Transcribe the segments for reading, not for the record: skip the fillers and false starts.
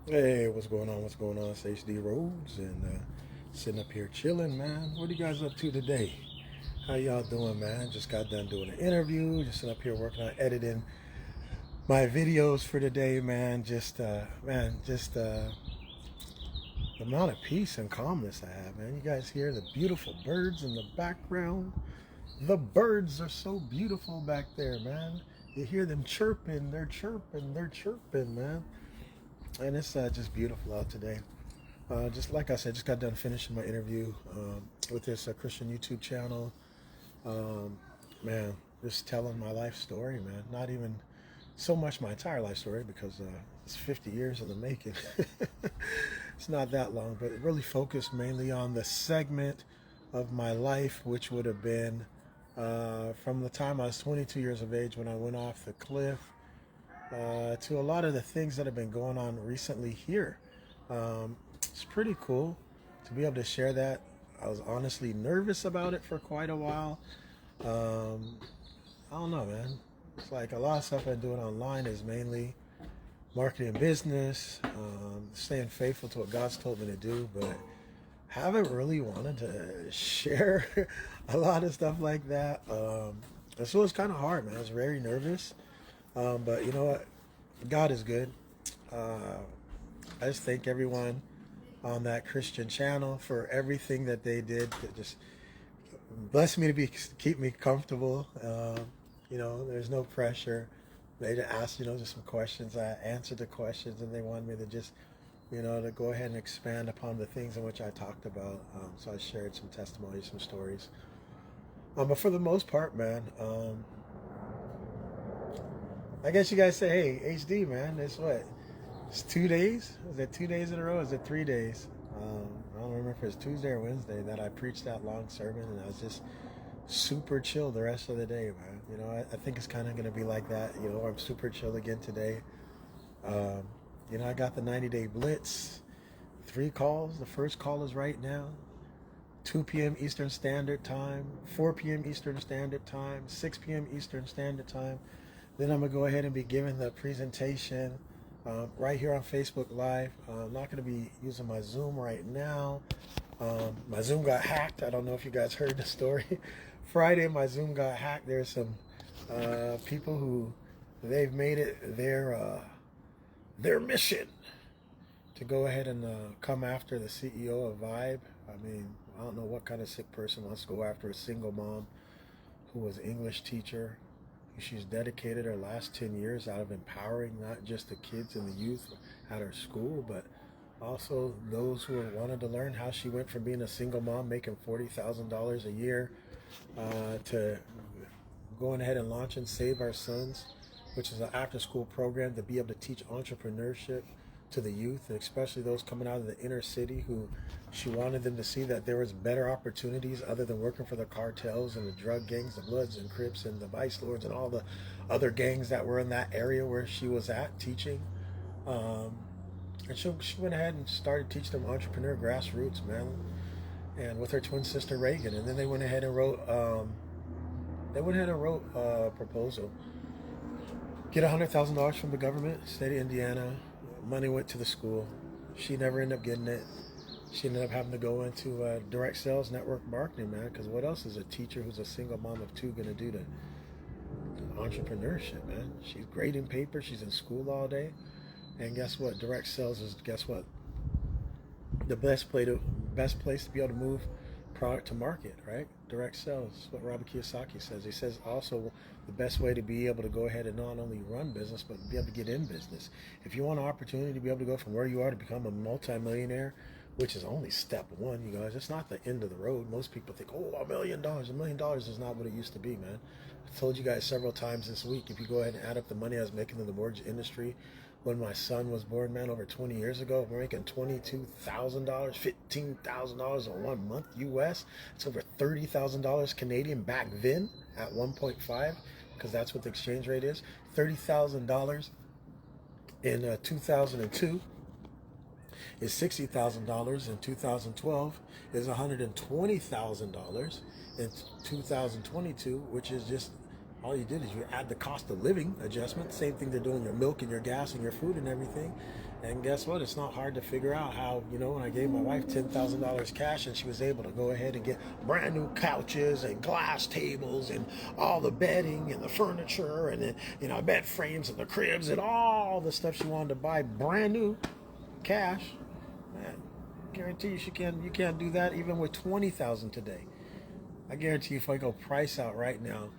Hey, what's going on? What's going on? It's HD Rhodes and sitting up here chilling, man. What are you guys up to today? How y'all doing, man? Just got done doing an interview. Just sitting up here working on editing my videos for today, man. Just the amount of peace and calmness I have, man. You guys hear the beautiful birds in the background? The birds are so beautiful back there, man. You hear them chirping. They're chirping. They're chirping, man. And it's just beautiful out today. Just like I said, just got done finishing my interview with this Christian YouTube channel. Um, man, just telling my life story, man. Not even so much my entire life story because it's 50 years in the making. It's not that long, but it really focused mainly on the segment of my life, which would have been from the time I was 22 years of age when I went off the cliff to a lot of the things that have been going on recently here. It's pretty cool to be able to share that. I was honestly nervous about it for quite a while. Um, I don't know, man. It's like a lot of stuff I'm doing online is mainly marketing and business, staying faithful to what God's told me to do, but haven't really wanted to share a lot of stuff like that. And so it's kind of hard, man. I was very nervous. But you know what? God is good. Uh, I just thank everyone on that Christian channel for everything that they did to just bless me to keep me comfortable. There's no pressure. They just asked, just some questions. I answered the questions, and they wanted me to just, to go ahead and expand upon the things in which I talked about. So I shared some testimonies, some stories. But for the most part, man, I guess you guys say, hey, HD, man, it's what? It's 2 days? Is it 2 days in a row? Is it 3 days? I don't remember if it was Tuesday or Wednesday that I preached that long sermon, and I was just super chill the rest of the day, man. I think it's kind of going to be like that. I'm super chill again today. Um, I got the 90-day Blitz. 3 calls. The first call is right now. 2 p.m. Eastern Standard Time, 4 p.m. Eastern Standard Time, 6 p.m. Eastern Standard Time. Then I'm going to go ahead and be giving the presentation right here on Facebook Live. I'm not going to be using my Zoom right now. My Zoom got hacked. I don't know if you guys heard the story. Friday, my Zoom got hacked. There's some people who they've made it their mission to go ahead and come after the CEO of VYB. I mean, I don't know what kind of sick person wants to go after a single mom who was an English teacher. She's dedicated her last 10 years out of empowering not just the kids and the youth at her school, but also those who wanted to learn how she went from being a single mom making $40,000 a year to going ahead and launching Save Our Sons, which is an after-school program to be able to teach entrepreneurship to the youth, and especially those coming out of the inner city who she wanted them to see that there was better opportunities other than working for the cartels and the drug gangs, the Bloods and Crips and the Vice Lords and all the other gangs that were in that area where she was at teaching. Um, and she went ahead and started teaching them entrepreneur grassroots, man, and with her twin sister Reagan. And then they went ahead and wrote a proposal. Get $100,000 from the government, state of Indiana. Money went to the school. She never ended up getting it. She ended up having to go into direct sales network marketing, man, because what else is a teacher who's a single mom of two going to do to entrepreneurship, man? She's grading paper. She's in school all day. And guess what? Direct sales is, guess what? The best place to be able to move product to market, right? Direct sales. That's what Robert Kiyosaki says. He says also the best way to be able to go ahead and not only run business, but be able to get in business. If you want an opportunity to be able to go from where you are to become a multimillionaire, which is only step one, you guys, it's not the end of the road. Most people think, oh, $1 million. $1 million is not what it used to be, man. I've told you guys several times this week, if you go ahead and add up the money I was making in the mortgage industry when my son was born, man, over 20 years ago, we're making $22,000, $15,000 in 1 month US. It's over $30,000 Canadian back then at 1.5, because that's what the exchange rate is. $30,000 in 2002 is $60,000 in 2012, is $120,000 in 2022, which is just all you did is you add the cost of living adjustment, same thing they're doing your milk and your gas and your food and everything, And guess what? It's not hard to figure out how, when I gave my wife $10,000 cash and she was able to go ahead and get brand new couches and glass tables and all the bedding and the furniture and then, bed frames and the cribs and all the stuff she wanted to buy brand new cash. Man, guarantee you can't do that even with $20,000 today. I guarantee you if I go price out right now,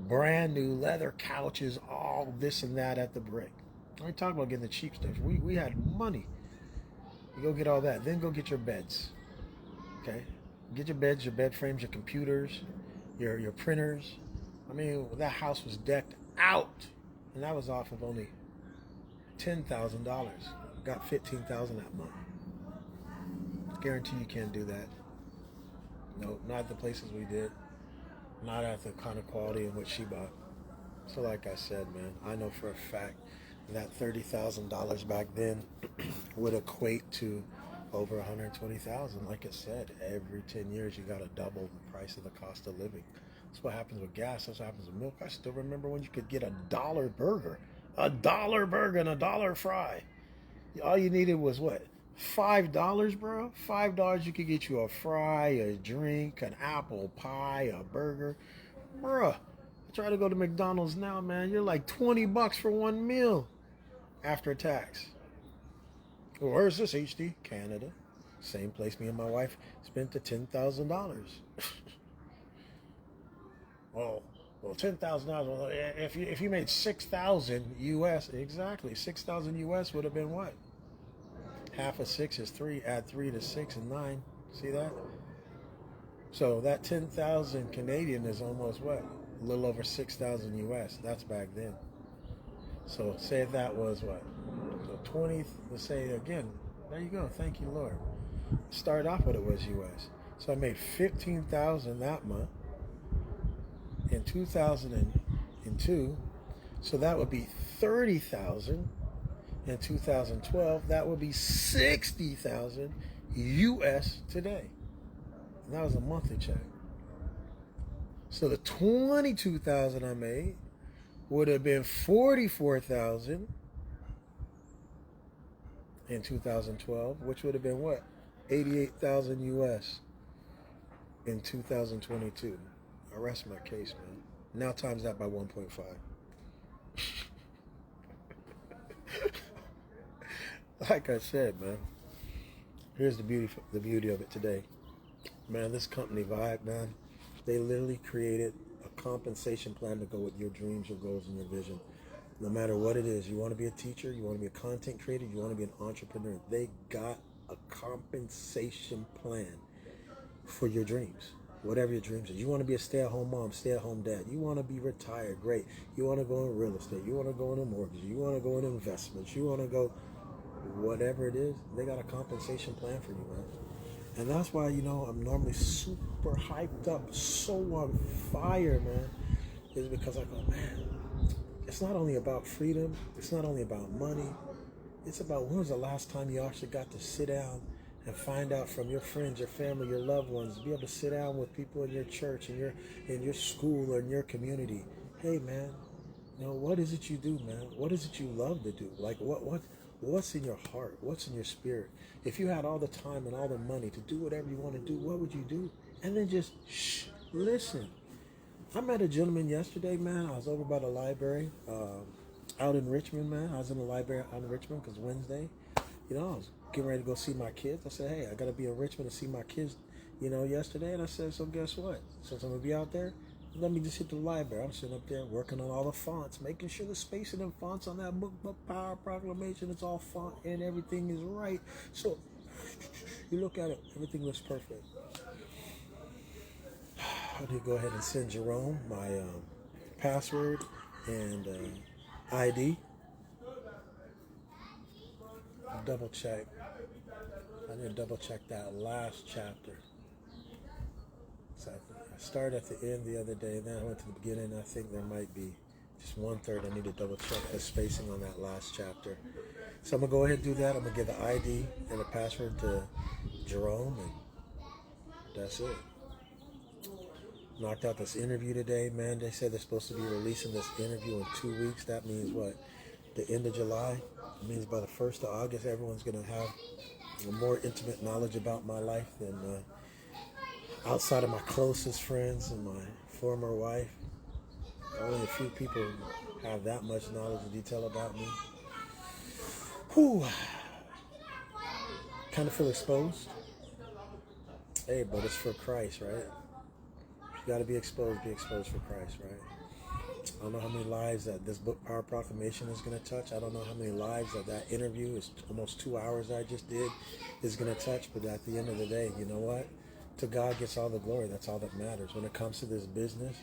brand new leather couches, all this and that at the brick. I ain't talking about getting the cheap stuff. We had money. You go get all that. Then go get your beds. Okay? Get your beds, your bed frames, your computers, your printers. I mean, that house was decked out. And that was off of only $10,000. Got $15,000 that month. Guarantee you can't do that. No, not at the places we did. Not at the kind of quality in which she bought. So like I said, man, I know for a fact that $30,000 back then would equate to over $120,000. Like I said, every 10 years you got to double the price of the cost of living. That's what happens with gas. That's what happens with milk. I still remember when you could get $1 burger, $1 burger and $1 fry. All you needed was what? $5, bro. $5 you could get you a fry, a drink, an apple pie, a burger, bruh. Try to go to McDonald's now, man. You're like $20 for one meal after tax. Well, where's this, HD? Canada. Same place me and my wife spent the $10,000. well, $10,000. If you made 6,000 US, exactly 6,000 US would have been what? Half of 6 is 3. Add 3 to 6 and 9. See that? So that 10,000 Canadian is almost what? A little over 6,000 US. That's back then. So say that was what? So 20, let's say again, there you go. Thank you, Lord. Start off what it was US. So I made 15,000 that month in 2002. So that would be 30,000 in 2012. That would be 60,000 US today. And that was a monthly check. So the 22,000 I made would have been 44,000 in 2012, which would have been what? 88,000 US in 2022. I rest my case, man. Now times that by 1.5. Like I said, man. Here's the beauty of it today. Man, this company VYB, man, they literally created a compensation plan to go with your dreams, your goals, and your vision. No matter what it is, you want to be a teacher, you want to be a content creator, you want to be an entrepreneur, they got a compensation plan for your dreams. Whatever your dreams are. You want to be a stay-at-home mom, stay-at-home dad. You want to be retired, great. You want to go in real estate. You want to go into mortgage. You want to go into investments. You want to go whatever it is. They got a compensation plan for you, man. And that's why, I'm normally super hyped up, so on fire, man. Is because I go, man, it's not only about freedom. It's not only about money. It's about when was the last time you actually got to sit down and find out from your friends, your family, your loved ones, be able to sit down with people in your church, in your school, or in your community. Hey, man, what is it you do, man? What is it you love to do? Like, what's in your heart? What's in your spirit? If you had all the time and all the money to do whatever you want to do, what would you do? And then just listen. I met a gentleman yesterday, man. I was over by the library out in Richmond, man. I was in the library out in Richmond because Wednesday, I was getting ready to go see my kids. I said, hey, I got to be in Richmond to see my kids, yesterday. And I said, so guess what? Since I'm going to be out there, let me just hit the library. I'm sitting up there working on all the fonts, making sure the spacing and fonts on that book Power Proclamation, it's all font and everything is right. So you look at it, everything looks perfect. I need to go ahead and send Jerome my password and ID. Double check. I need to double check that last chapter. So I started at the end the other day, and then I went to the beginning. I think there might be just 1/3. I need to double check the spacing on that last chapter. So I'm going to go ahead and do that. I'm going to give the ID and the password to Jerome, and that's it. Knocked out this interview today, man. They said they're supposed to be releasing this interview in 2 weeks. That means what? The end of July. It means by the 1st of August, everyone's going to have a more intimate knowledge about my life than outside of my closest friends and my former wife. Only a few people have that much knowledge and detail about me. Whew. Kind of feel exposed. Hey, but it's for Christ, right? You got to be exposed for Christ, right? I don't know how many lives that this book, Power Proclamation, is going to touch. I don't know how many lives that interview is almost 2 hours I just did is going to touch. But at the end of the day, you know what? To God gets all the glory. That's all that matters. When it comes to this business,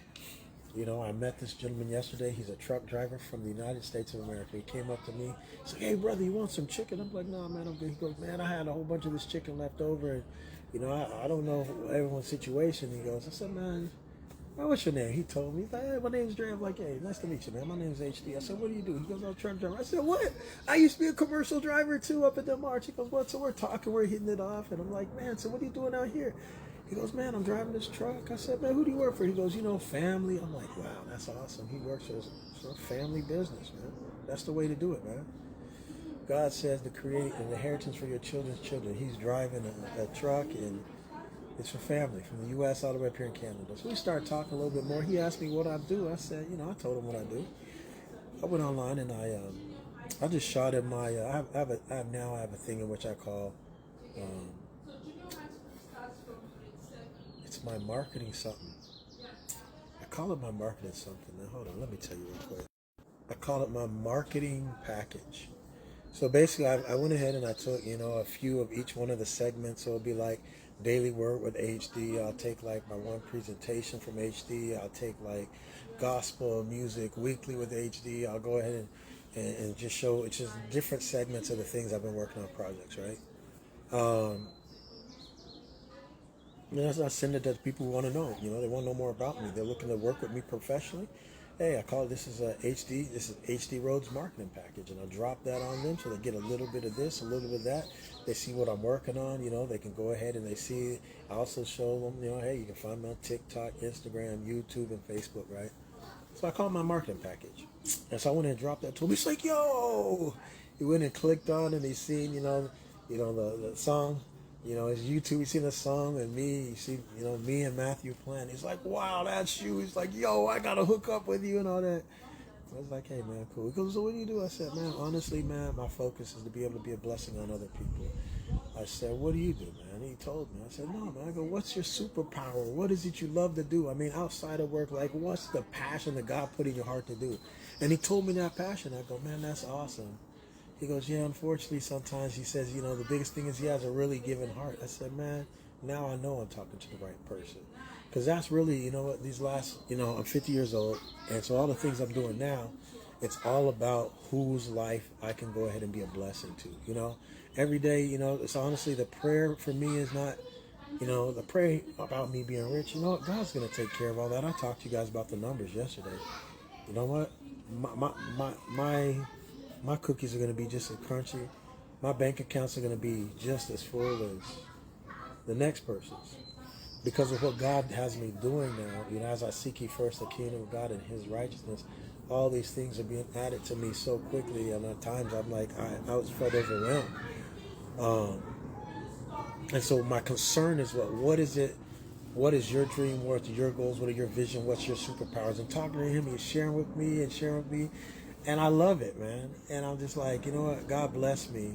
you know, I met this gentleman yesterday. He's a truck driver from the United States of America. He came up to me. He's like, hey, brother, you want some chicken? I'm like, no, man, I'm good. He goes, man, I had a whole bunch of this chicken left over. And, you know, I don't know everyone's situation. He goes, I said, man, what's your name? He told me. He's like, hey, my name's Dre. I'm like, hey, nice to meet you, man. My name's HD. I said, what do you do? He goes, I'm a truck driver. I said, what? I used to be a commercial driver, too, up at the March. He goes, what? So we're talking, we're hitting it off. And I'm like, man, so what are you doing out here? He goes, man, I'm driving this truck. I said, man, who do you work for? He goes, you know, family. I'm like, wow, that's awesome. He works for a family business, man. That's the way to do it, man. God says to create an inheritance for your children's children. He's driving a truck, and it's for family from the U.S. all the way up here in Canada. So we started talking a little bit more. He asked me what I do. I said, you know, I told him what I do. I went online and I just shot him my. I have a thing in which I call. It's my marketing something. I call it my marketing something. Now hold on, let me tell you real quick. I call it my marketing package. So basically, I went ahead and I took, you know, a few of each one of the segments. So it'll be like Daily Word with HD. I'll take like my one presentation from HD. I'll take like Gospel Music Weekly with HD. I'll go ahead and just show, it's just different segments of the things I've been working on projects, right? You know, I send it to people who want to know. You know, they want to know more about me. They're looking to work with me professionally. Hey, I call it, this is HD Rhodes marketing package, and I drop that on them so they get a little bit of this, a little bit of that. They see what I'm working on. You know, they can go ahead and they see. I also show them, you know, hey, you can find me on TikTok, Instagram, YouTube, and Facebook, right? So I call it my marketing package. And so I went and dropped that to him. He's like, yo, he went and clicked on and he's seen, the song. You know, his YouTube, he's seen a song and me, you see, you know, me and Matthew playing. He's like, wow, that's you. He's like, yo, I got to hook up with you and all that. I was like, hey, man, cool. He goes, so what do you do? I said, man, honestly, man, my focus is to be able to be a blessing on other people. I said, what do you do, man? He told me. I said, no, man. I go, what's your superpower? What is it you love to do? I mean, outside of work, like, what's the passion that God put in your heart to do? And he told me that passion. I go, man, that's awesome. He goes, yeah, unfortunately, sometimes he says, you know, the biggest thing is he has a really giving heart. I said, man, now I know I'm talking to the right person. Because that's really, you know what, these last, you know, I'm 50 years old. And so all the things I'm doing now, it's all about whose life I can go ahead and be a blessing to, you know. Every day, you know, it's honestly, the prayer for me is not, you know, the prayer about me being rich. You know what, God's going to take care of all that. I talked to you guys about the numbers yesterday. You know what, my cookies are going to be just as crunchy. My bank accounts are going to be just as full as the next person's. Because of what God has me doing now, you know, as I seek ye first the kingdom of God and his righteousness, all these things are being added to me so quickly. And at times I'm like, I was felt overwhelmed. And so my concern is what is it? What is your dream? What are your goals? What are your vision? What's your superpowers? And talking to him, he's sharing with me. And I love it, man. And I'm just like, you know what? God bless me.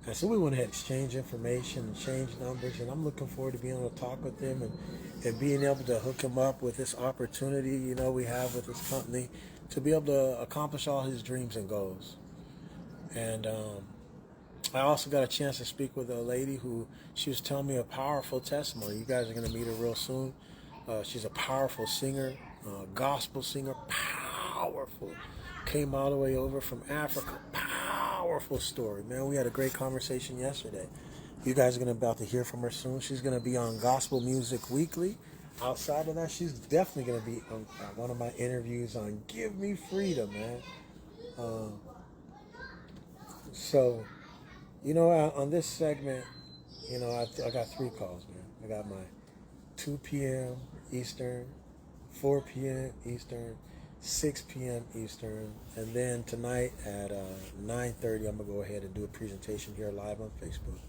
And so we went ahead and exchange information and change numbers. And I'm looking forward to being able to talk with him and being able to hook him up with this opportunity, you know, we have with this company to be able to accomplish all his dreams and goals. And I also got a chance to speak with a lady who, she was telling me a powerful testimony. You guys are going to meet her real soon. She's a powerful singer, gospel singer, powerful. Came all the way over from Africa. Powerful story, man. We had a great conversation yesterday. You guys are going to about to hear from her soon. She's going to be on Gospel Music Weekly. Outside of that, she's definitely going to be on one of my interviews on Give Me Freedom, man. So, you know, on this segment, you know, I got 3 calls, man. I got my 2 p.m. Eastern, 4 p.m. Eastern, 6 p.m. Eastern. And then tonight at 9:30, I'm going to go ahead and do a presentation here live on Facebook.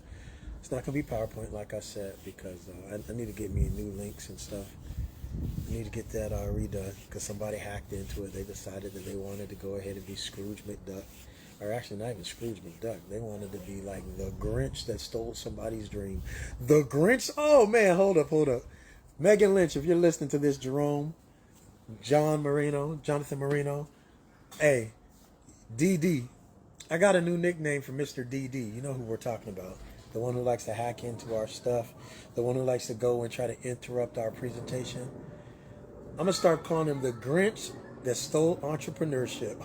It's not going to be PowerPoint, like I said, because I need to get me new links and stuff. I need to get that redone because somebody hacked into it. They decided that they wanted to go ahead and be Scrooge McDuck. Or actually not even Scrooge McDuck. They wanted to be like the Grinch that stole somebody's dream. The Grinch? Oh, man, hold up. Megan Lynch, if you're listening to this, Jerome, Jonathan Marino. Hey, DD. I got a new nickname for Mr. DD. You know who we're talking about. The one who likes to hack into our stuff. The one who likes to go and try to interrupt our presentation. I'm going to start calling him the Grinch that stole entrepreneurship.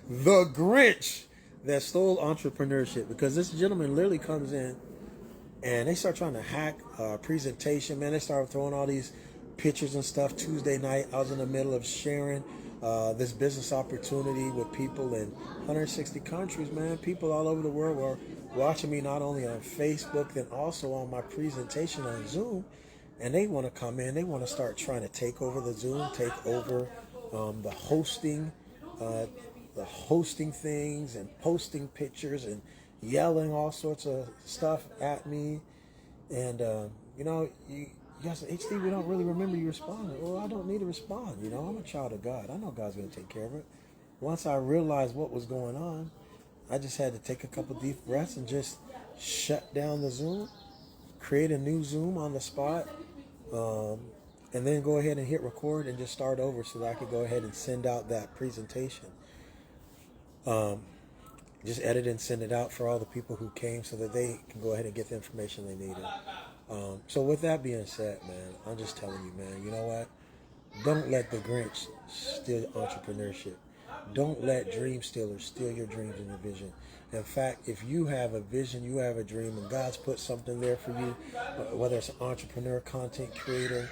The Grinch that stole entrepreneurship. Because this gentleman literally comes in and they start trying to hack our presentation. Man, they start throwing all these pictures and stuff. Tuesday night, I was in the middle of sharing this business opportunity with people in 160 countries, man. People all over the world were watching me not only on Facebook, then also on my presentation on Zoom. And they want to come in. They want to start trying to take over the Zoom, take over the hosting things and posting pictures and yelling all sorts of stuff at me. And, you guys say, HD, we don't really remember you responding. Well, I don't need to respond. I'm a child of God. I know God's going to take care of it. Once I realized what was going on, I just had to take a couple deep breaths and just shut down the Zoom, create a new Zoom on the spot, and then go ahead and hit record and just start over so that I could go ahead and send out that presentation. Just edit and send it out for all the people who came so that they can go ahead and get the information they needed. So with that being said, man, I'm just telling you, man, you know what? Don't let the Grinch steal entrepreneurship. Don't let dream stealers steal your dreams and your vision. In fact, if you have a vision, you have a dream, and God's put something there for you, whether it's an entrepreneur, content creator,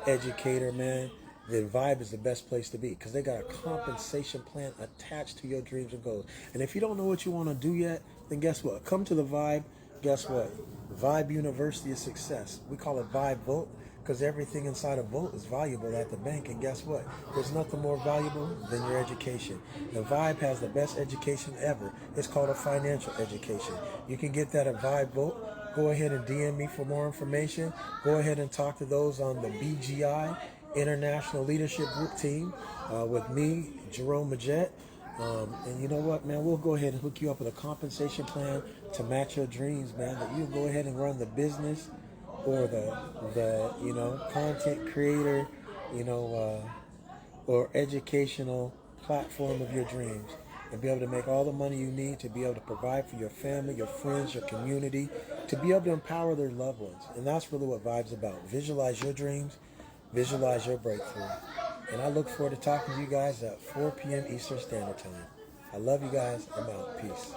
educator, man, then VYB is the best place to be because they got a compensation plan attached to your dreams and goals. And if you don't know what you want to do yet, then guess what? Come to the VYB. Guess what? VYB University of Success. We call it VYB Vote because everything inside a vote is valuable at the bank. And guess what? There's nothing more valuable than your education. And VYB has the best education ever. It's called a financial education. You can get that at VYB Vote. Go ahead and DM me for more information. Go ahead and talk to those on the BGI International Leadership Group team with me, Jerome Majette. And you know what, man, we'll go ahead and hook you up with a compensation plan to match your dreams, man, that you'll go ahead and run the business or the content creator, or educational platform of your dreams and be able to make all the money you need to be able to provide for your family, your friends, your community, to be able to empower their loved ones. And that's really what VYB's about. Visualize your dreams, visualize your breakthrough. And I look forward to talking to you guys at 4 p.m. Eastern Standard Time. I love you guys. I'm out. Peace.